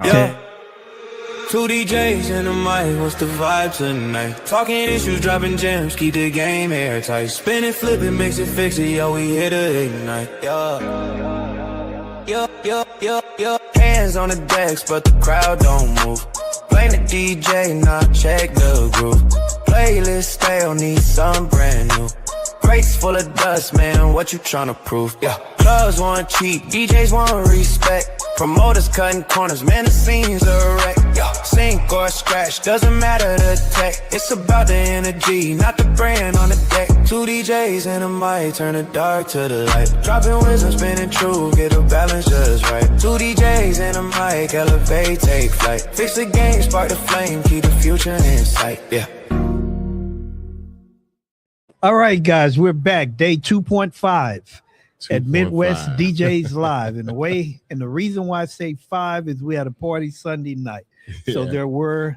Yeah. Two DJs in the mic, what's the vibe tonight? Talking issues, dropping gems, keep the game airtight. Spin it, flip it, mix it, fix it, yo, we here to ignite. Yeah. Hands on the decks, but the crowd don't move. Blame the DJ, not check the groove. Playlist stale, need some brand new. Crates full of dust, man, what you tryna prove? Yeah. Clubs want cheap, DJs want respect. Promoters cutting corners, man, the scene's a wreck. Yeah. Sink or scratch, doesn't matter the tech. It's about the energy, not the brand on the deck. Two DJs in a mic, turn the dark to the light. Dropping wisdom, spinning true, get the balance just right. Two DJs in a mic, elevate, take flight. Fix the game, spark the flame, keep the future in sight. Yeah. All right, guys, we're back. Day 2.5 at Midwest DJs Live. And the reason why I say 5 is we had a party Sunday night. So there was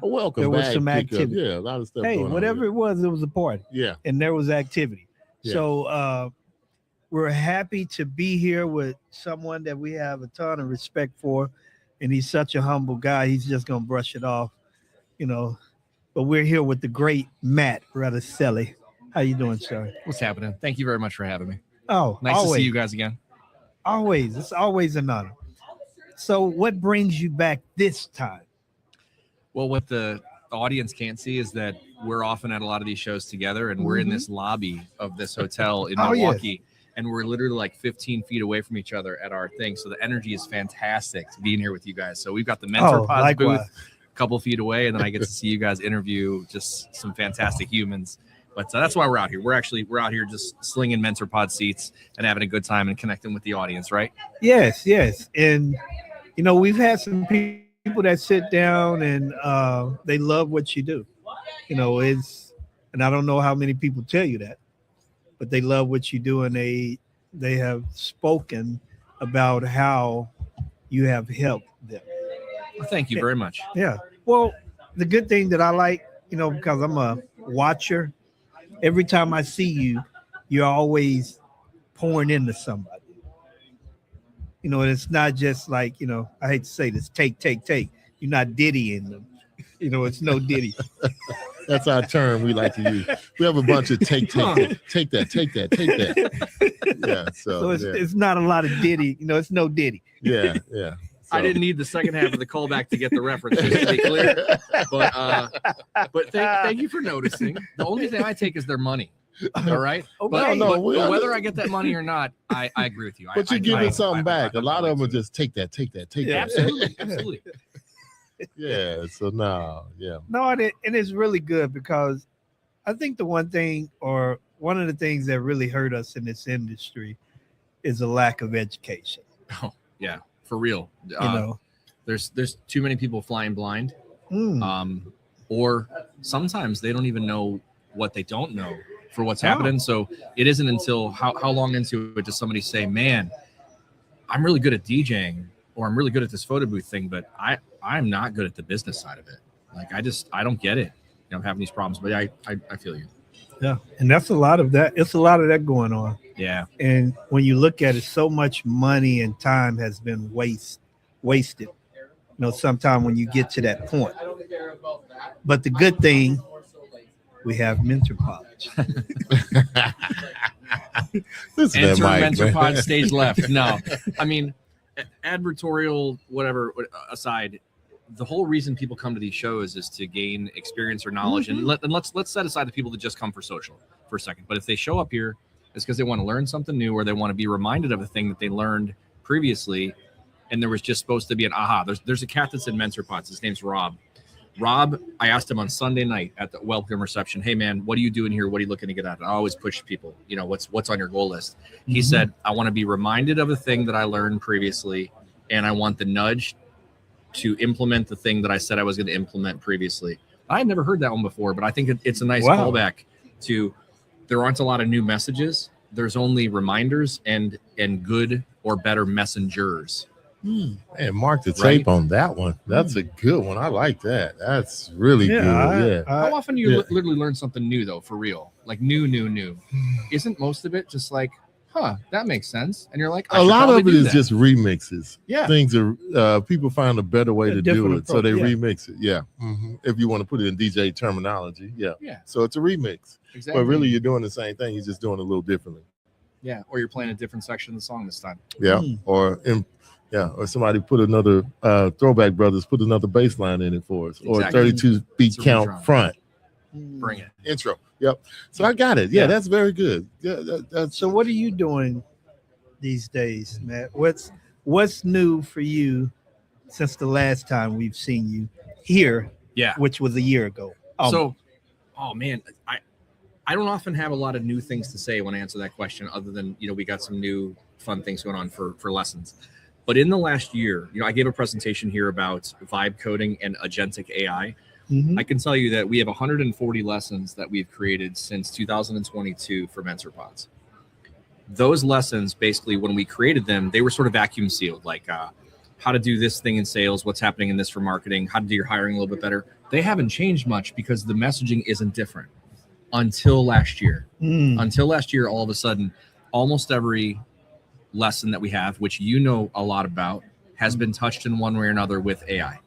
some activity. Yeah, a lot of stuff. Hey, whatever it was a party. Yeah. And there was activity. Yeah. So we're happy to be here with someone that we have a ton of respect for. And he's such a humble guy. He's just gonna brush it off, But we're here with the great Matt Radicelli. How you doing, sir? What's happening? Thank you very much for having me. Oh, nice to see you guys again. Always. It's always an honor. So what brings you back this time? Well, what the audience can't see is that we're often at a lot of these shows together, and we're in this lobby of this hotel in Milwaukee, and we're literally like 15 feet away from each other at our thing. So the energy is fantastic to being here with you guys. So we've got the Mentor Pods booth a couple feet away, and then I get to see you guys interview just some fantastic humans. But that's why we're out here. We're out here just slinging Mentor Pod seats and having a good time and connecting with the audience, right? Yes. And, we've had some people that sit down and they love what you do. And I don't know how many people tell you that, but they love what you do, and they have spoken about how you have helped them. Well, thank you very much. Yeah. Well, the good thing that I like, because I'm a watcher, every time I see you, you're always pouring into somebody. And it's not just like, I hate to say this, take. You're not diddying them. It's no diddy. That's our term we like to use. We have a bunch of take that. Yeah. So it's not a lot of diddy. It's no diddy. Yeah. I didn't need the second half of the callback to get the reference, just to be clear. But thank you for noticing. The only thing I take is their money. All right. But whether I get that money or not, I agree with you. But you're giving something back. A lot of them are just take that. Absolutely. Yeah. So no, and it's really good, because I think the one of the things that really hurt us in this industry is a lack of education. Oh yeah. For real, there's too many people flying blind, or sometimes they don't even know what they don't know for what's happening. So it isn't until how long into it does somebody say, "Man, I'm really good at DJing, or I'm really good at this photo booth thing, but I'm not good at the business side of it. Like I don't get it. I'm having these problems." But I feel you. Yeah, and that's a lot of that. It's a lot of that going on. Yeah. And when you look at it, so much money and time has been wasted. Sometime when you get to that point. But the good thing, we have Mentor Pods. Enter Mentor Pod stage left. No, I mean, advertorial, whatever aside, the whole reason people come to these shows is to gain experience or knowledge. And let's set aside the people that just come for social for a second. But if they show up here, it's because they want to learn something new, or they want to be reminded of a thing that they learned previously, and there was just supposed to be an aha. There's a cat that's in Mentor Pods. His name's Rob. Rob, I asked him on Sunday night at the welcome reception, "Hey man, what are you doing here? What are you looking to get out of it?" I always push people, what's on your goal list. He said, "I want to be reminded of a thing that I learned previously, and I want the nudge to implement the thing that I said I was going to implement previously." I had never heard that one before, but I think it's a nice callback to, there aren't a lot of new messages. There's only reminders and good or better messengers. And mark the tape on that one. That's a good one. I like that. That's really good. How often do you literally learn something new, though, for real? Like new? Isn't most of it just like that makes sense. And you're like, a lot of it is just remixes. Yeah. Things are people find a better way to do it. So they remix it. Yeah. If you want to put it in DJ terminology. Yeah. So it's a remix. Exactly. But really you're doing the same thing. You're just doing it a little differently. Yeah. Or you're playing a different section of the song this time. Yeah. Or somebody put another Throwback Brothers put another bass line in it for us. Or 32 beat count front. Bring it. Intro. Yep. So I got it. Yeah, that's very good. Yeah. That's So what are you doing these days, Matt? What's new for you since the last time we've seen you here? Yeah. Which was a year ago. Man, I don't often have a lot of new things to say when I answer that question, other than, we got some new fun things going on for lessons. But in the last year, I gave a presentation here about vibe coding and agentic AI. I can tell you that we have 140 lessons that we've created since 2022 for MentorPods. Those lessons, basically, when we created them, they were sort of vacuum sealed, like how to do this thing in sales, what's happening in this for marketing, how to do your hiring a little bit better. They haven't changed much because the messaging isn't different until last year. Until last year, all of a sudden, almost every lesson that we have, which a lot about, has been touched in one way or another with AI.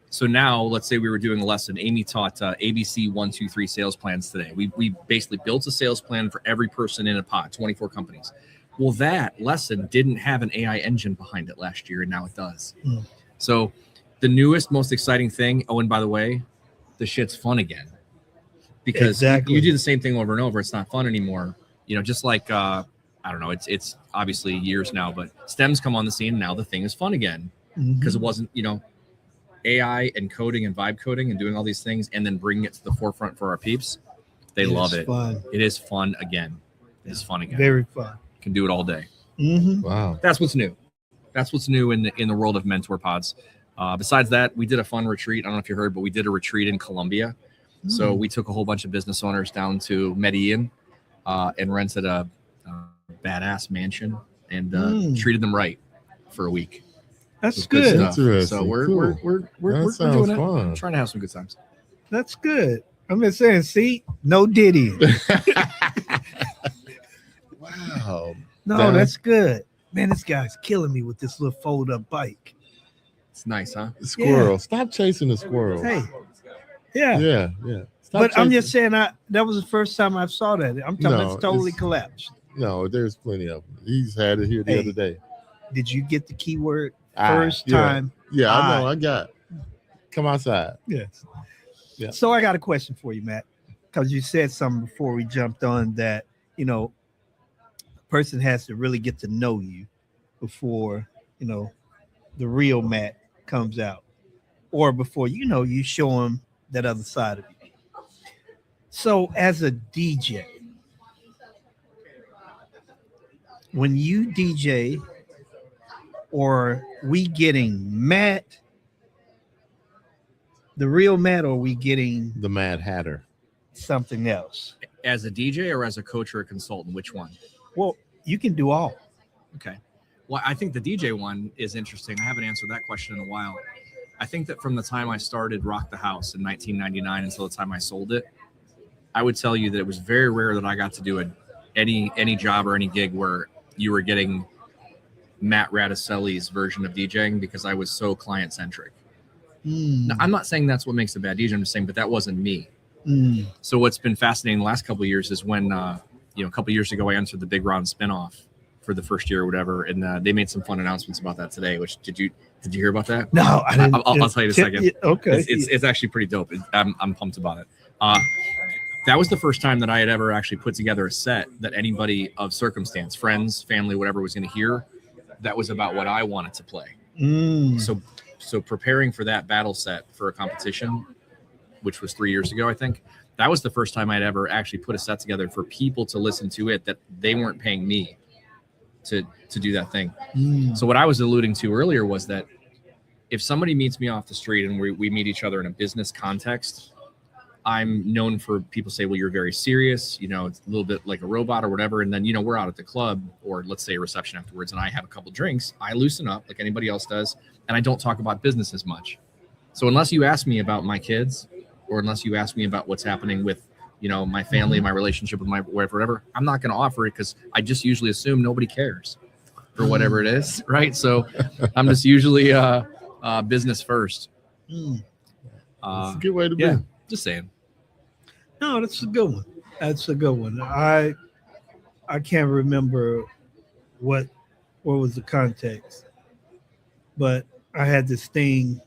So now, let's say we were doing a lesson. Amy taught ABC 1, 2, 3 sales plans today. We basically built a sales plan for every person in a pod, 24 companies. Well, that lesson didn't have an AI engine behind it last year, and now it does. So the newest, most exciting thing, and by the way, the shit's fun again. Because you do the same thing over and over. It's not fun anymore. Just like, I don't know, it's obviously years now, but STEM's come on the scene. Now the thing is fun again because it wasn't, AI and coding and vibe coding and doing all these things and then bringing it to the forefront for our peeps. They love it. Fun. It is fun again. It is fun again. Very fun. Can do it all day. Wow. That's what's new. That's what's new in the world of MentorPods. Besides that, we did a fun retreat. I don't know if you heard, but we did a retreat in Colombia. So we took a whole bunch of business owners down to Medellin and rented a badass mansion and treated them right for a week. That's good. Interesting. So we're Cool. we're sounds doing it. fun. Trying to have some good times. That's good. I'm just saying, see, no Diddy. Wow. No, that's good. Man, this guy's killing me with this little fold-up bike. It's nice, huh? Squirrel. Stop chasing the squirrel. Hey. Yeah. Yeah. Stop But I'm chasing- just saying, that was the first time I saw that. I'm talking No, it's totally it's- collapsed. No, there's plenty of them. He's had it here the other day. Did you get the keyword first time? Yeah, I know. I got. Come outside. Yes. Yeah. So I got a question for you, Matt, because you said something before we jumped on that, a person has to really get to know you before, the real Matt comes out, or before, you show him that other side of you. So as a DJ, when you DJ, or we getting Matt, the real Matt, or we getting The Mad Hatter. something else? As a DJ or as a coach or a consultant, which one? Well, you can do all. Okay. Well, I think the DJ one is interesting. I haven't answered that question in a while. I think that from the time I started Rock the House in 1999 until the time I sold it, I would tell you that it was very rare that I got to do any job or any gig where you were getting Matt Radicelli's version of DJing, because I was so client-centric. Now, I'm not saying that's what makes a bad DJ. I'm just saying, but that wasn't me. So what's been fascinating the last couple of years is when, a couple of years ago, I entered the Big Ron spinoff for the first year or whatever, and they made some fun announcements about that today. Which did you hear about that? No, I didn't. I'll tell you in a second. Okay, it's actually pretty dope. I'm pumped about it. That was the first time that I had ever actually put together a set that anybody of circumstance, friends, family, whatever, was going to hear. That was about what I wanted to play. So preparing for that battle set for a competition, which was 3 years ago, I think, that was the first time I'd ever actually put a set together for people to listen to it, that they weren't paying me to do that thing. So what I was alluding to earlier was that if somebody meets me off the street and we meet each other in a business context, I'm known for people say, well, you're very serious, it's a little bit like a robot or whatever. And then, we're out at the club, or let's say a reception afterwards, and I have a couple drinks. I loosen up like anybody else does, and I don't talk about business as much. So unless you ask me about my kids, or unless you ask me about what's happening with my family, my relationship with my wife, or whatever, I'm not going to offer it because I just usually assume nobody cares for whatever it is, right? So I'm just usually business first. That's a good way to be. Just saying. No, that's a good one. That's a good one. I can't remember what was the context, but I had this thing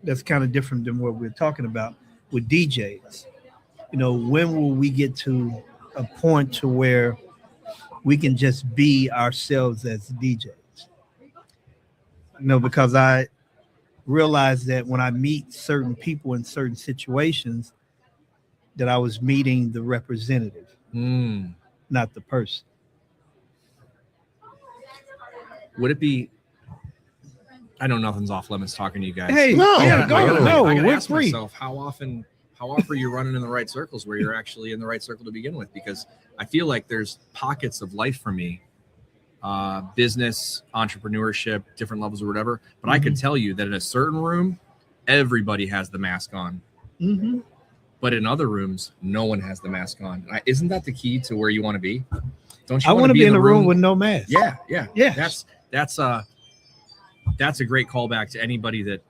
that's kind of different than what we're talking about with DJs. When will we get to a point to where we can just be ourselves as DJs? Because I realized that when I meet certain people in certain situations, that I was meeting the representative, not the person. Would it be? I know nothing's off limits talking to you guys. Hey, no, no, I gotta we're ask free. myself, how often are you running in the right circles where you're actually in the right circle to begin with? Because I feel like there's pockets of life for me, business, entrepreneurship, different levels or whatever. But I can tell you that in a certain room, everybody has the mask on. But in other rooms, no one has the mask on. Isn't that the key to where you want to be? Don't you? I want to be in a room with no mask. Yeah. That's a great callback to anybody that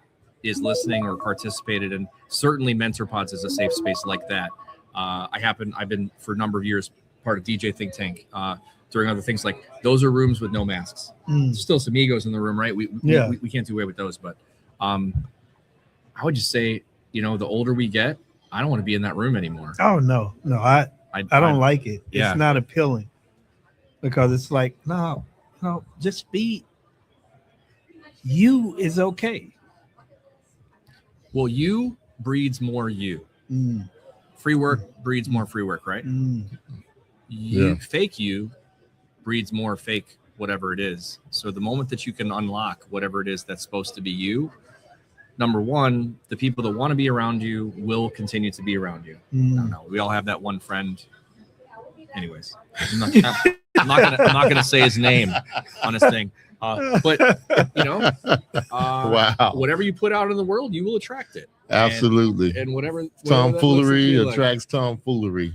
is listening or participated, and certainly MentorPods is a safe space like that. I've been for a number of years part of DJ Think Tank. During other things, like those are rooms with no masks. Still some egos in the room, right? We can't do away with those, but I would just say, the older we get, I don't want to be in that room anymore. Oh no, I don't like it. It's not appealing because it's like no, just be you is okay. Well, you breeds more you. Free work breeds more free work, right? Fake you breeds more fake whatever it is. So the moment that you can unlock whatever it is that's supposed to be you, number one, the people that want to be around you will continue to be around you. I don't know. We all have that one friend. Anyways, I'm not gonna say his name on his thing. But wow. Whatever you put out in the world, you will attract it. Absolutely. And whatever tomfoolery attracts tomfoolery.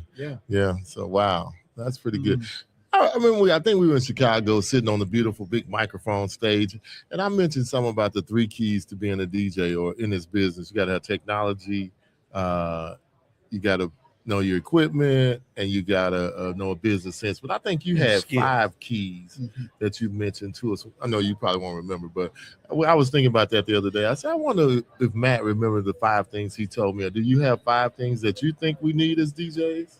Yeah. So wow, that's pretty good. I think we were in Chicago sitting on the beautiful big microphone stage, and I mentioned something about the 3 keys to being a DJ or in this business. You got to have technology, you got to know your equipment, and you got to know a business sense. But I think you had 5 keys that you mentioned to us. I know you probably won't remember, but I was thinking about that the other day. I said, I wonder if Matt remembered the 5 things he told me. Do you have 5 things that you think we need as DJs?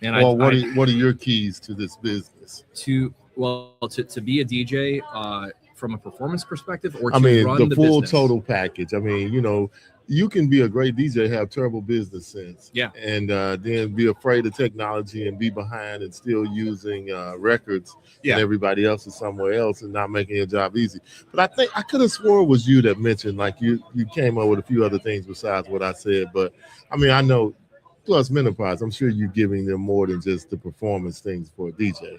And what are your keys to this business? To be a DJ from a performance perspective, or run the full business? Total package. You can be a great DJ, have terrible business sense, and then be afraid of technology and be behind and still using records, and everybody else is somewhere else and not making your job easy. But I think I could have swore it was you that mentioned, like you came up with a few other things besides what I said. But I know. Plus MentorPods, I'm sure you're giving them more than just the performance things for a DJ.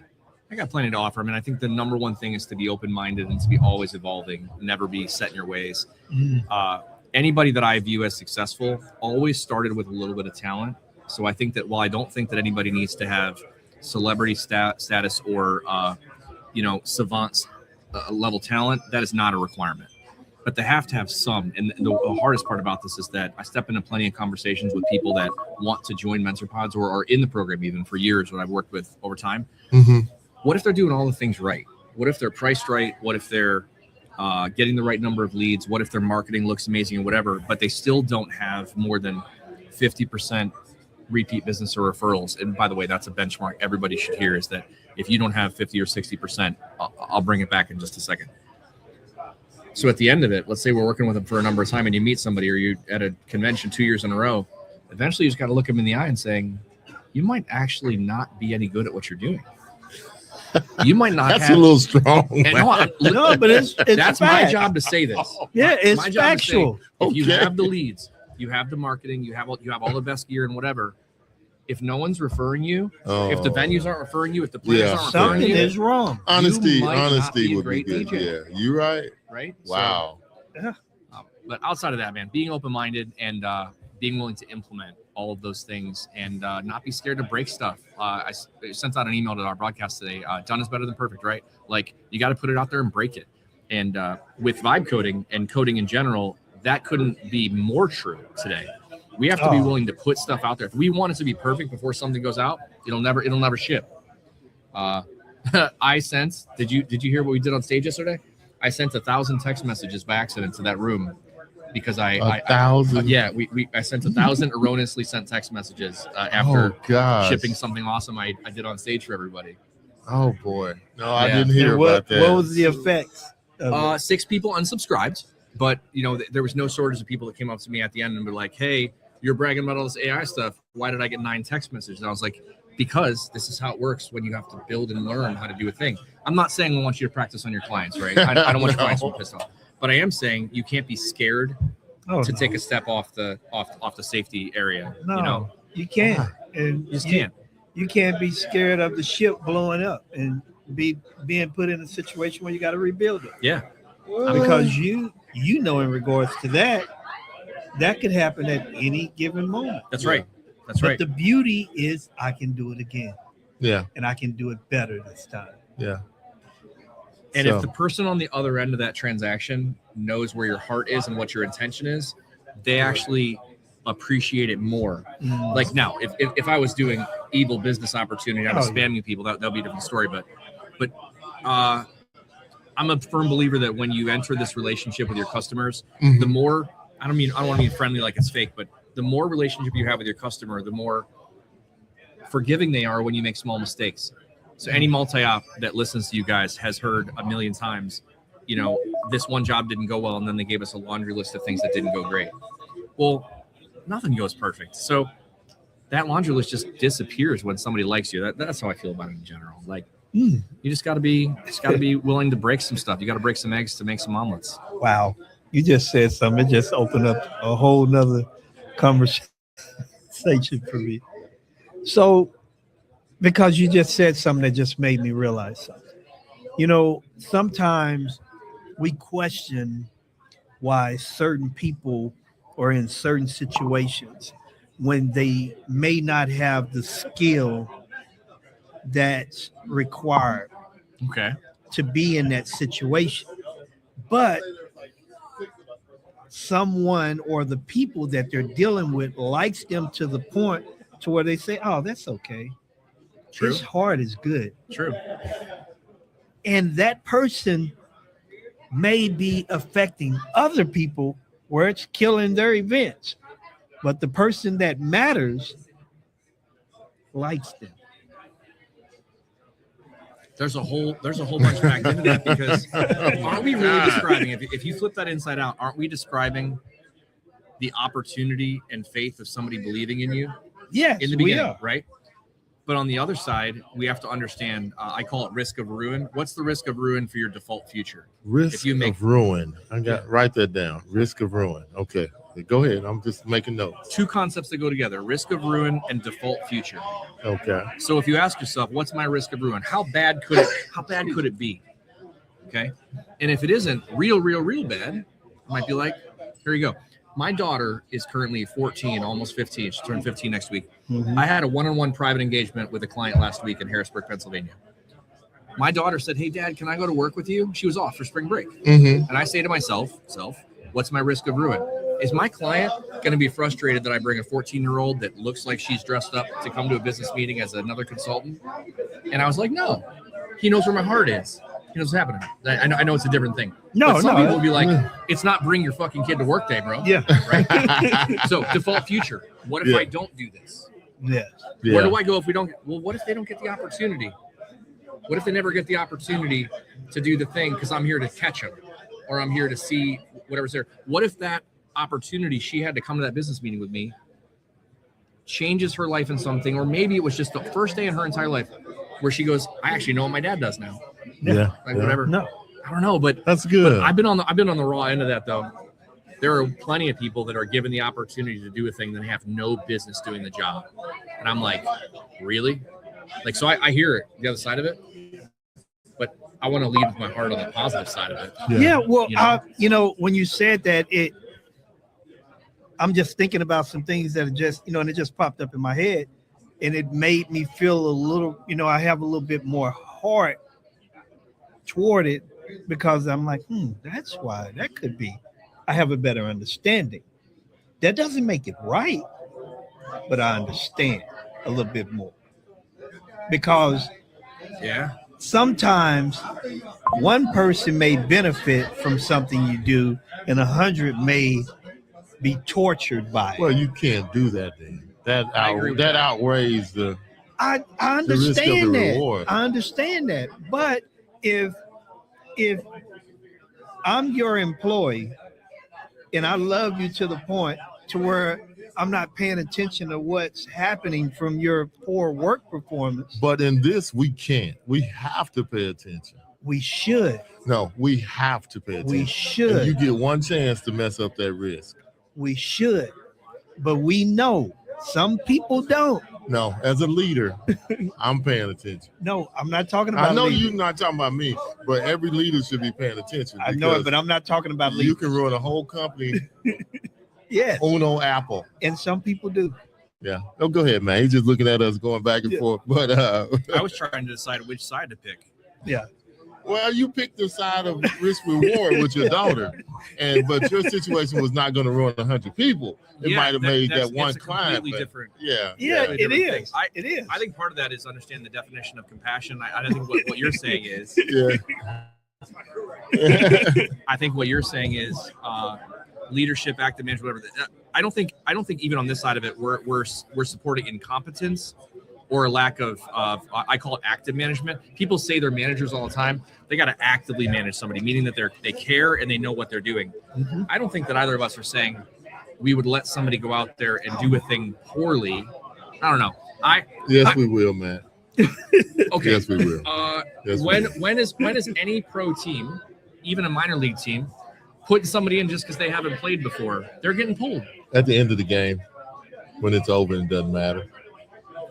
I got plenty to offer. I think the number one thing is to be open-minded and to be always evolving, never be set in your ways. Anybody that I view as successful always started with a little bit of talent. So I think that while I don't think that anybody needs to have celebrity status or, savant level talent, that is not a requirement. But they have to have some. And the hardest part about this is that I step into plenty of conversations with people that want to join MentorPods or are in the program even for years, what I've worked with over time. What if they're doing all the things right? What if they're priced right? What if they're getting the right number of leads? What if their marketing looks amazing and whatever, but they still don't have more than 50% repeat business or referrals? And by the way, that's a benchmark everybody should hear, is that if you don't have 50 or 60%, I'll bring it back in just a second. So at the end of it, let's say we're working with them for a number of time and you meet somebody or you at a convention 2 years in a row, eventually you just got to look them in the eye and saying, you might actually not be any good at what you're doing. You might not. That's a little strong. No, but it's that's my job to say this. Yeah, it's factual. If you have the leads, you have the marketing, you have all the best gear and whatever. If no one's referring you, if the venues aren't referring you, if the players aren't referring you, something is wrong. Honesty would be good. DJ. Yeah, you're right. Right? Wow. So, but outside of that, man, being open-minded and being willing to implement all of those things and not be scared to break stuff. I sent out an email to our broadcast today. Done is better than perfect, right? Like, you got to put it out there and break it. And with vibe coding and coding in general, that couldn't be more true today. We have to be willing to put stuff out there. If we want it to be perfect before something goes out, it'll never ship. I sent. Did you hear what we did on stage yesterday? I sent 1,000 text messages by accident to that room because I sent 1,000 erroneously sent text messages after shipping something awesome I did on stage for everybody. Oh boy, no, I didn't hear about that. What was the effects? 6 people unsubscribed, but there was no shortage of people that came up to me at the end and were like, "Hey, you're bragging about all this AI stuff. Why did I get 9 text messages?" And I was like, because this is how it works when you have to build and learn how to do a thing. I'm not saying I want you to practice on your clients, right? I don't want your clients to be pissed off, but I am saying you can't be scared to take a step off the safety area. No, you can't. And you just can't. You can't be scared of the ship blowing up and being put in a situation where you got to rebuild it. Yeah, because you in regards to that could happen at any given moment. That's right. That's but right. The beauty is I can do it again. Yeah. And I can do it better this time. Yeah. And if the person on the other end of that transaction knows where your heart is and what your intention is, they actually appreciate it more. Like now, if I was doing evil business opportunity, I was spamming people, that'll be a different story. But I'm a firm believer that when you enter this relationship with your customers, the more, I don't want to be friendly like it's fake, but the more relationship you have with your customer, the more forgiving they are when you make small mistakes. So any multi-op that listens to you guys has heard a million times, this one job didn't go well, and then they gave us a laundry list of things that didn't go great. Well, nothing goes perfect. So that laundry list just disappears when somebody likes you. That's how I feel about it in general. Like, you just got to be willing to break some stuff. You got to break some eggs to make some omelets. Wow. You just said something. It just opened up a whole nother conversation for me. So, because you just said something that just made me realize something. Sometimes we question why certain people are in certain situations when they may not have the skill that's required to be in that situation. But someone or the people that they're dealing with likes them to the point to where they say, "Oh, that's okay. True. This heart is good." True. And that person may be affecting other people where it's killing their events, but the person that matters likes them. There's a whole bunch back into that, because aren't we really describing, if you flip that inside out, aren't we describing the opportunity and faith of somebody believing in you? Yes, in the beginning, right? But on the other side, we have to understand, I call it risk of ruin. What's the risk of ruin for your default future? Risk of ruin. Write that down. Risk of ruin. Okay. Go ahead. I'm just making notes. 2 concepts that go together: risk of ruin and default future. Okay. So if you ask yourself, what's my risk of ruin? How bad could it be? Okay. And if it isn't real bad, it might be like, here you go. My daughter is currently 14, almost 15. She turned 15 next week. I had a one-on-one private engagement with a client last week in Harrisburg, Pennsylvania. My daughter said, "Hey, Dad, can I go to work with you?" She was off for spring break. And I say to myself, what's my risk of ruin? Is my client going to be frustrated that I bring a 14-year-old that looks like she's dressed up to come to a business meeting as another consultant? And I was like, no. He knows where my heart is. He knows what's happening. I know it's a different thing. But some people will be like, it's not bring your fucking kid to work day, bro. Yeah. Right? So default future. What if I don't do this? Yes. Where do I go if we don't? Well, what if they don't get the opportunity? What if they never get the opportunity to do the thing because I'm here to catch them, or I'm here to see whatever's there? What if that opportunity she had to come to that business meeting with me changes her life in something, or maybe it was just the first day in her entire life where she goes, "I actually know what my dad does now." Whatever. No, I don't know, but that's good. But I've been on the raw end of that though. There are plenty of people that are given the opportunity to do a thing that have no business doing the job, and I'm like, really? Like, so I hear it, the other side of it, but I want to lead with my heart on the positive side of it. Well, when you said that, I'm just thinking about some things that are just, and it just popped up in my head, and it made me feel a little, I have a little bit more heart toward it, because I'm like, that's why that could be. I have a better understanding. That doesn't make it right, but I understand a little bit more, because sometimes one person may benefit from something you do, and 100 may be tortured by it. Well, you can't do that then. That outweighs the. I understand the that. reward. I understand that. But if I'm your employee and I love you to the point to where I'm not paying attention to what's happening from your poor work performance. But in this, we can't. We have to pay attention. We should. No, we have to pay attention. We should. And you get one chance to mess up that risk. We should. But we know some people don't. No, as a leader, I'm paying attention. No, I'm not talking about I know leaders. you're not talking about me, but every leader should be paying attention. I know it, but I'm not talking about leaders. You can run a whole company. Yes. Uno Apple. And some people do. Yeah. Oh, go ahead, man. He's just looking at us going back and forth. But I was trying to decide which side to pick. Yeah. Well, you picked the side of risk reward with your daughter, but your situation was not going to run 100 people. It might have made that one client. Completely different. Yeah. It is. It is. I think part of that is understand the definition of compassion. I think what you're saying is. Yeah. I think what you're saying is leadership, active management, whatever. I don't think even on this side of it we're supporting incompetence or a lack of I call it active management. People say they're managers all the time. They got to actively manage somebody, meaning that they care and they know what they're doing. Mm-hmm. I don't think that either of us are saying we would let somebody go out there and do a thing poorly. I don't know. We will, man. Okay. Yes, we will. When is any pro team, even a minor league team, putting somebody in just because they haven't played before? They're getting pulled. At the end of the game, when it's over, it doesn't matter.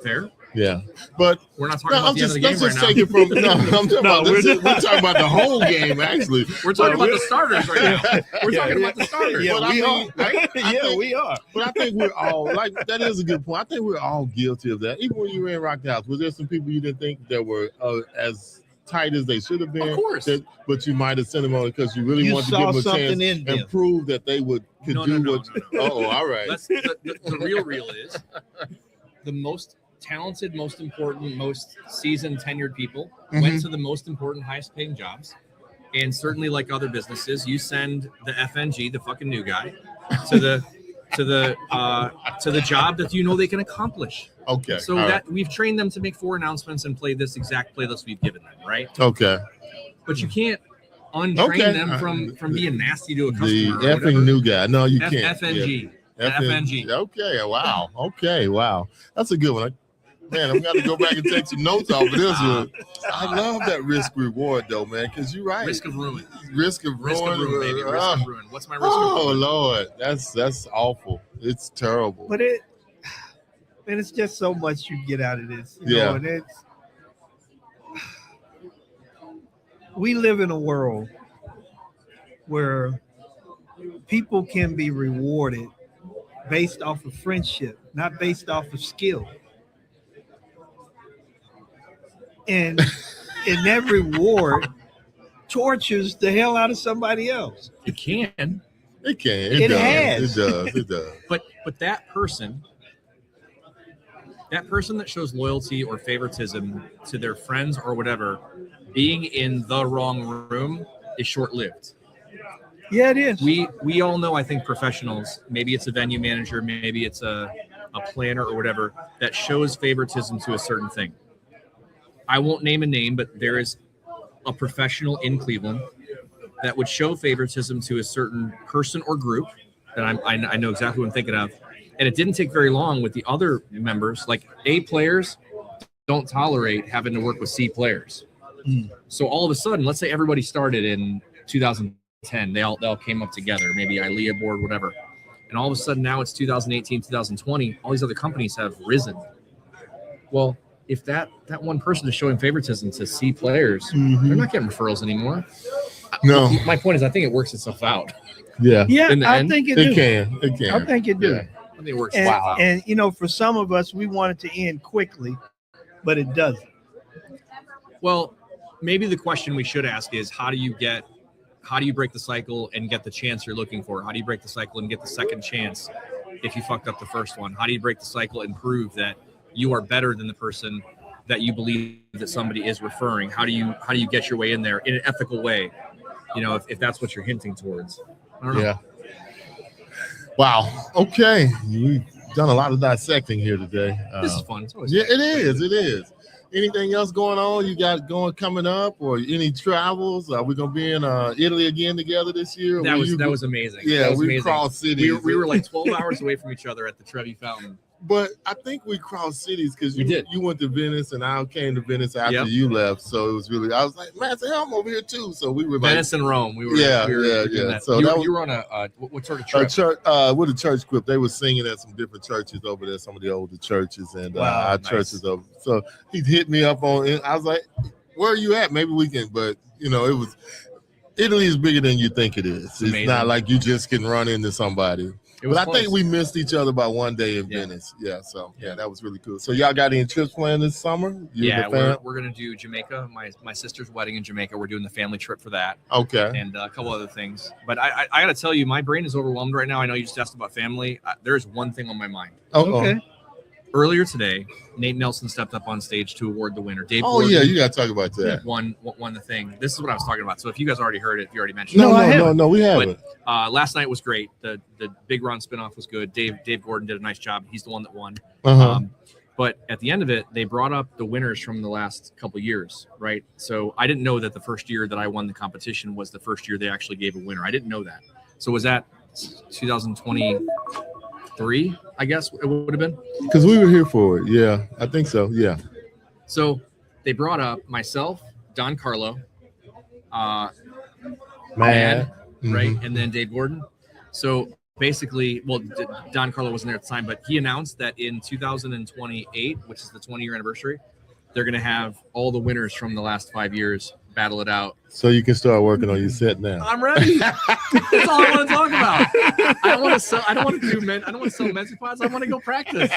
Fair. Yeah, but we're not talking about the end of the game right now. Take it from, we're talking about the whole game. Actually, we're talking about the starters right now. We're talking about the starters. Yeah, but we are. Right? We are. But I think we're all that is a good point. I think we're all guilty of that. Even when you were in Rock House, was there some people you didn't think that were as tight as they should have been? Of course. But you might have sent them on because you really wanted to give them a chance and prove that they could do what. Oh, all right. The real is the most talented, most important, most seasoned, tenured people went to the most important, highest paying jobs. And certainly, like other businesses, you send the FNG, the fucking new guy, to the job that you know they can accomplish. Okay. So we've trained them to make 4 announcements and play this exact playlist we've given them, right? Okay. But you can't untrain them from being nasty to a customer. The effing new guy. No, you can't. FNG. Yeah. FNG. Okay. Wow. Okay. Wow. That's a good one. Man, I'm gonna go back and take some notes off of this one. I love that risk reward though, man, because you're right. Risk of ruin. Risk of ruin, baby. Risk of ruin. What's my risk of ruin? Oh Lord, that's awful. It's terrible. But it's just so much you get out of this. You know, and we live in a world where people can be rewarded based off of friendship, not based off of skill. And that reward tortures the hell out of somebody else. It can. It can. It has. It does. But that person that shows loyalty or favoritism to their friends or whatever, being in the wrong room is short-lived. Yeah, it is. We all know, I think, professionals, maybe it's a venue manager, maybe it's a planner or whatever, that shows favoritism to a certain thing. I won't name a name, but there is a professional in Cleveland that would show favoritism to a certain person or group that I know exactly who I'm thinking of. And it didn't take very long with the other members. Like A players don't tolerate having to work with C players. So all of a sudden, let's say everybody started in 2010. They all came up together, maybe ILEA board, whatever. And all of a sudden now it's 2018, 2020. All these other companies have risen. Well, if that one person is showing favoritism to C players, they're not getting referrals anymore. No. My point is, I think it works itself out. Yeah. Yeah, In the I end, think it It do. can. It can. I think it do. Yeah. I think it works And, itself out. and you know, for some of us, we want it to end quickly, but it doesn't. Well, maybe the question we should ask is, how do you break the cycle and get the chance you're looking for? How do you break the cycle and get the second chance if you fucked up the first one? How do you break the cycle and prove that you are better than the person that you believe that somebody is referring? How do you get your way in there in an ethical way? You know, if that's what you're hinting towards. I don't know. Yeah. Wow. Okay. We've done a lot of dissecting here today. This is fun. It's always Yeah, fun. it is. It is. Anything else going on? You got coming up, or any travels? Are we gonna be in Italy again together this year? That was amazing. Yeah, that was we amazing. crossed cities. We were like 12 hours away from each other at the Trevi Fountain. But I think we crossed cities because We did. you went to Venice and I came to Venice after Yep. you left. So it was really, I was like, man, I'm over here too. So we were Venice and Rome. We were doing that. So you were on a what sort of like trip? church, with a church group. They were singing at some different churches over there, some of the older churches and Wow, our nice. churches over. So he hit me up on, I was like, where are you at? Maybe we can, but you know, Italy is bigger than you think it is. It's amazing. not like you just can run into somebody. It was But I think close. we missed each other by one day in Yeah. Venice. Yeah, so yeah, that was really cool. So y'all got any trips planned this summer? You and Yeah, the fam? we're gonna do Jamaica. My sister's wedding in Jamaica. We're doing the family trip for that, Okay. and a couple other things. But I gotta tell you, my brain is overwhelmed right now. I know you just asked about family. There is one thing on my mind. Okay. Earlier today, Nate Nelson stepped up on stage to award the winner. Dave Oh Gordon yeah, you gotta talk about that. won the thing. This is what I was talking about. So if you guys already heard it, if you already mentioned No, I it. haven't. No, we haven't. Last night was great. The Big Ron spinoff was good. Dave Gordon did a nice job. He's the one that won. Uh-huh. But at the end of it, they brought up the winners from the last couple years, right? So I didn't know that the first year that I won the competition was the first year they actually gave a winner. I didn't know that. So was that 2023? I guess it would have been. Because we were here for it. Yeah, I think so. Yeah. So they brought up myself, Don Carlo, Mad, Mhm. right? And then Dave Gordon. So basically, well, Don Carlo wasn't there at the time, but he announced that in 2028, which is the 20-year anniversary, they're going to have all the winners from the last 5 years battle it out. So you can start working on your set now. I'm ready. That's all I want to talk about. I don't want to sell Mensapods. I want to go practice.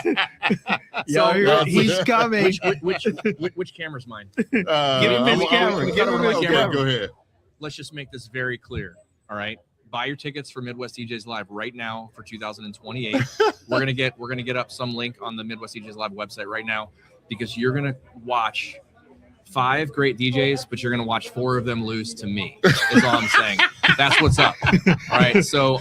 Yeah, he's coming. Which camera's mine? Give him his camera. Give him his Okay, camera. go ahead. Let's just make this very clear. All right. Buy your tickets for Midwest DJs Live right now for 2028. We're gonna get up some link on the Midwest DJs Live website right now, because you're gonna watch 5 great DJs, but you're gonna watch 4 of them lose to me. Is all I'm saying. That's what's up. All right. So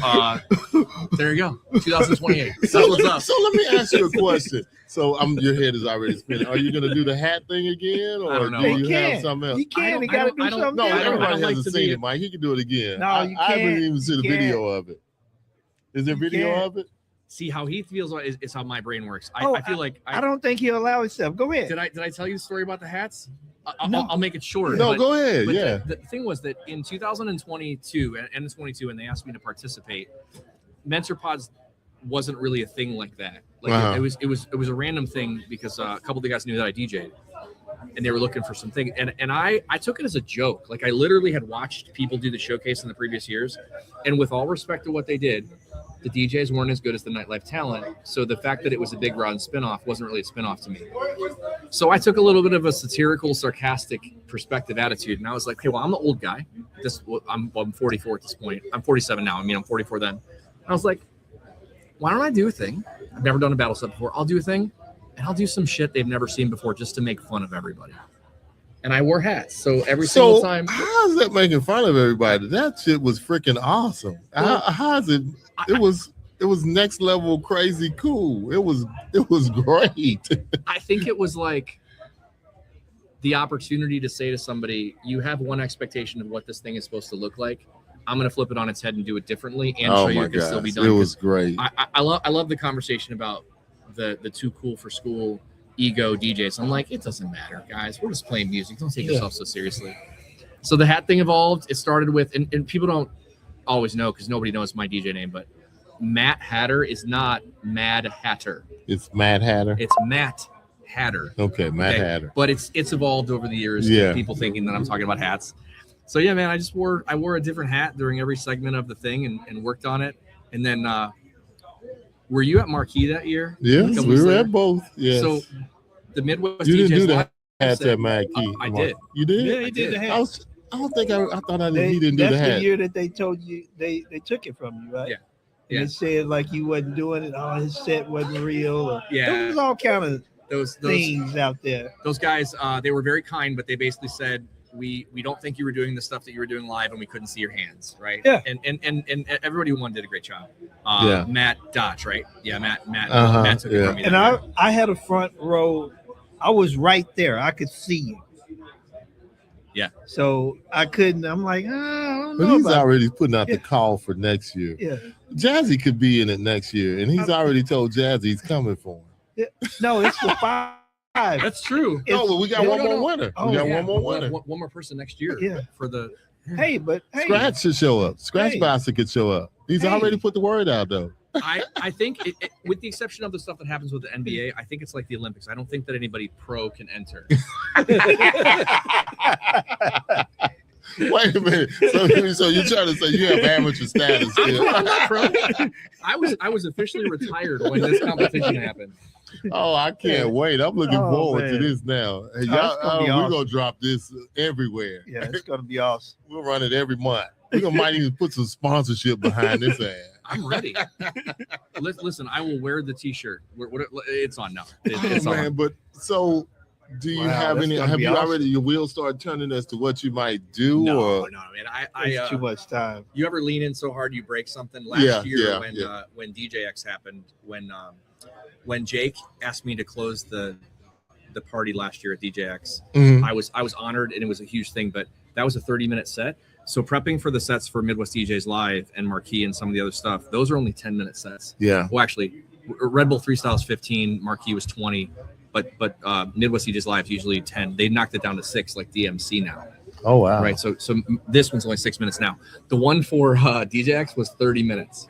there you go. 2028. That's what's up. So let me ask you a question. So your head is already spinning. Are you gonna do the hat thing again, I or don't know. do He you can't. have something else? He can't. He I got to don't- do I don't- something. No, different. everybody like hasn't to seen be- it, Mike. He can do it again. No, I you haven't can't. even seen the You video of it. Is there You video can't. of it? See how he feels is how my brain works. I feel like I don't think he'll allow himself. Go ahead. Did I tell you the story about the hats? No. I'll make it short. No, but- go ahead. But Yeah. the thing was that in 2022 and 22, and they asked me to participate, Mentorpods wasn't really a thing like that. Like Uh-huh. it was a random thing because a couple of the guys knew that I DJ'd, and they were looking for something. And I took it as a joke. Like I literally had watched people do the showcase in the previous years, and with all respect to what they did, the DJs weren't as good as the nightlife talent. So the fact that it was a Big Ron spinoff wasn't really a spinoff to me. So I took a little bit of a satirical, sarcastic perspective attitude, and I was like, "Okay, well, I'm the old guy. I'm 44 at this point. I'm 47 now. I mean, I'm 44 then." I was like, "Why don't I do a thing? I've never done a battle set before. I'll do a thing, and I'll do some shit they've never seen before, just to make fun of everybody." And I wore hats, so every single time. How is that making fun of everybody? That shit was freaking awesome. How is it? It was next level crazy cool. It was great. I think it was like the opportunity to say to somebody, "You have one expectation of what this thing is supposed to look like. I'm going to flip it on its head and do it differently, and show you it can still be done." It was great. I love the conversation about the too cool for school ego DJs. I'm like, it doesn't matter, guys. We're just playing music. Don't take yourself so seriously. So the hat thing evolved. It started with, and people don't always know because nobody knows my DJ name, but Matt Hatter is not Mad Hatter. It's Mad Hatter. It's Matt Hatter. Okay, Mad Hatter. But it's evolved over the years. Yeah. People thinking that I'm talking about hats. So yeah, man, I wore a different hat during every segment of the thing and worked on it. And then were you at Marquee that year? Yes, we were at both. Yes. So the Midwest you didn't DJs do the hats at Marquee. I did. You did? Yeah, he did the hat. I don't think I thought he didn't do the hat. That's the year that they told you they took it from you, right? Yeah. And it said like he wasn't doing it. Oh, his set wasn't real. Or, yeah. There was all kind of those things out there. Those guys, they were very kind, but they basically said, we don't think you were doing the stuff that you were doing live, and we couldn't see your hands, right? Yeah. And everybody who won did a great job. Yeah. Matt Dotch, right? Yeah, Matt took it from me. And I had a front row. I was right there. I could see you. Yeah. So I couldn't. I'm like, I don't but know. He's already putting out the call for next year. Yeah. Jazzy could be in it next year, and he's already told Jazzy he's coming for him. Yeah. No, it's the 5. That's true. No, but we got one more winner. We got one more winner. One more person next year. Yeah. For the. Hey, Scratch should show up. Scratch Boxer could show up. He's already put the word out though. I think, with the exception of the stuff that happens with the NBA, I think it's like the Olympics. I don't think that anybody pro can enter. Wait a minute. So you're trying to say you have amateur status still? I'm not pro. I was officially retired when this competition happened. Oh, I can't wait. I'm looking forward to this now. Hey, we're going to drop this everywhere. Yeah, it's going to be awesome. We'll run it every month. We might even put some sponsorship behind this ad. I'm ready. Listen, I will wear the T-shirt. It's on now. It's on. Man, but so do you have any? Have you already your wheels started turning as to what you might do? No, man. It's too much time. You ever lean in so hard you break something? Last year when DJX happened, when Jake asked me to close the party last year at DJX, I was honored, and it was a huge thing. But that was a 30-minute set. So prepping for the sets for Midwest DJs Live and Marquee and some of the other stuff, those are only 10-minute sets. Yeah. Well, actually, Red Bull Freestyle is 15, Marquee was 20, but Midwest DJs Live is usually 10. They knocked it down to 6, like DMC now. Oh wow! Right. So this one's only 6 minutes now. The one for DJX was 30 minutes.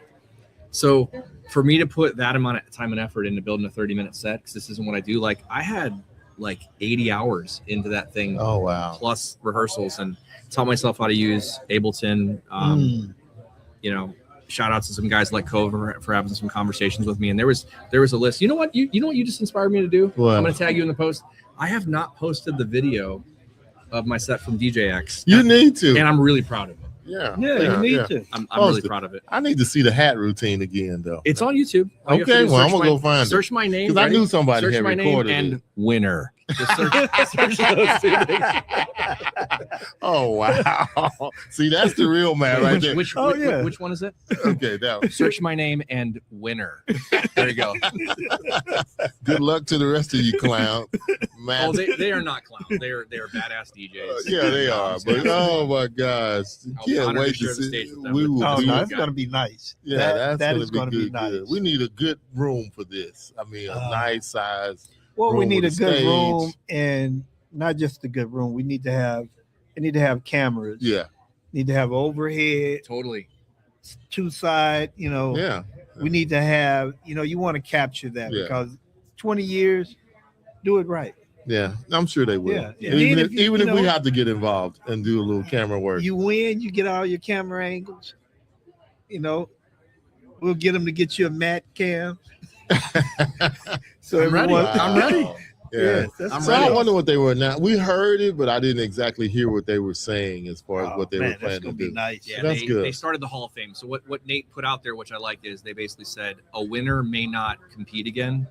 So for me to put that amount of time and effort into building a 30-minute set, because this isn't what I do, like I had like 80 hours into that thing. Oh wow! Plus rehearsals, and taught myself how to use Ableton. You know, shout out to some guys like Cove for having some conversations with me. And there was a list. You know what? You know what you just inspired me to do? What? I'm going to tag you in the post. I have not posted the video of my set from DJX. You need to. And I'm really proud of it. Yeah, you need to. I'm really proud of it. I need to see the hat routine again, though. It's on YouTube. Okay, well, I'm gonna go find it. Search my name because I knew somebody had recorded and it. Winner. Just search those two things. Oh wow! See, that's the real man right there. Which one is it? Okay, now search my name and Winner. There you go. Good luck to the rest of you clowns. Oh, they are not clowns. They are badass DJs. Yeah, they are. But oh my gosh, can't wait to see. We will. It's going to be nice. Yeah, that is going to be nice. Good. We need a good room for this. I mean, a nice size. Well, we need a good room, and not just a good room. We need to have cameras. Yeah. Need to have overhead. Totally. Two side. Yeah. We need to have. You want to capture that because 20 years, do it right. Yeah, I'm sure they will. Yeah. Even if we have to get involved and do a little camera work. You win, you get all your camera angles. We'll get them to get you a matte cam. So I'm ready. I'm ready. Yeah. Yes, so I wonder what they were now. We heard it, but I didn't exactly hear what they were saying as far as what they were planning to do. Nice. Yeah, that's good. They started the Hall of Fame. So what Nate put out there, which I liked, is they basically said a winner may not compete again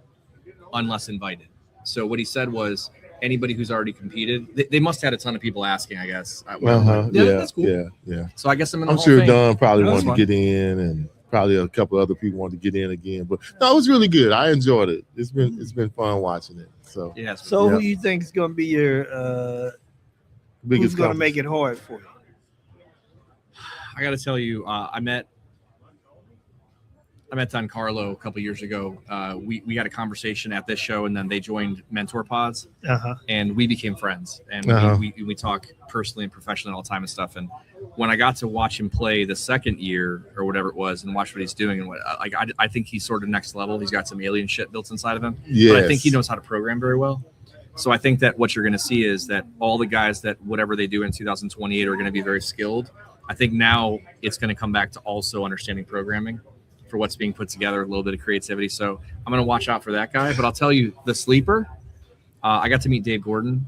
unless invited. So what he said was anybody who's already competed, they must have had a ton of people asking, I guess. That's cool. Yeah. So I guess I'm in the I'm Hall sure of Fame. Don probably wanted to get in, and probably a couple other people wanted to get in again. But no, it was really good. I enjoyed it. It's been fun watching it. So who you think is going to be your biggest? Who's going to make it hard for you? I got to tell you, I met Don Carlo a couple years ago. We had a conversation at this show, and then they joined Mentor Pods, and we became friends. And we talk personally and professionally all the time and stuff. And when I got to watch him play the second year or whatever it was, and watch what he's doing, and I think he's sort of next level. He's got some alien shit built inside of him. Yes. But I think he knows how to program very well. So I think that what you're going to see is that all the guys that whatever they do in 2028 are going to be very skilled. I think now it's going to come back to also understanding programming for what's being put together, a little bit of creativity. So I'm going to watch out for that guy. But I'll tell you, the sleeper, I got to meet Dave Gordon.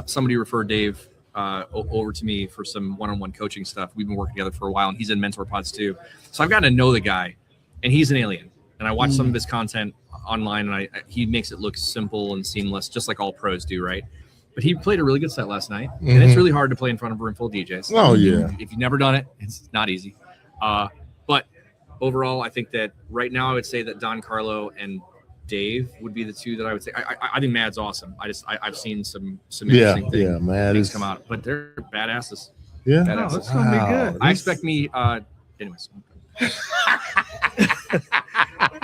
Somebody referred Dave over to me for some one-on-one coaching stuff. We've been working together for a while, and he's in Mentor Pods too. So I've gotten to know the guy, and he's an alien. And I watch some of his content online, and he makes it look simple and seamless, just like all pros do, right? But he played a really good set last night, and it's really hard to play in front of a room full of DJs. Oh, yeah. If you've never done it, it's not easy. But overall, I think that right now I would say that Don Carlo and Dave would be the two that I would say. I think Mad's awesome. I've seen some interesting things come out, but they're badasses. Yeah, badasses. It's gonna be good. I expect me. Anyways.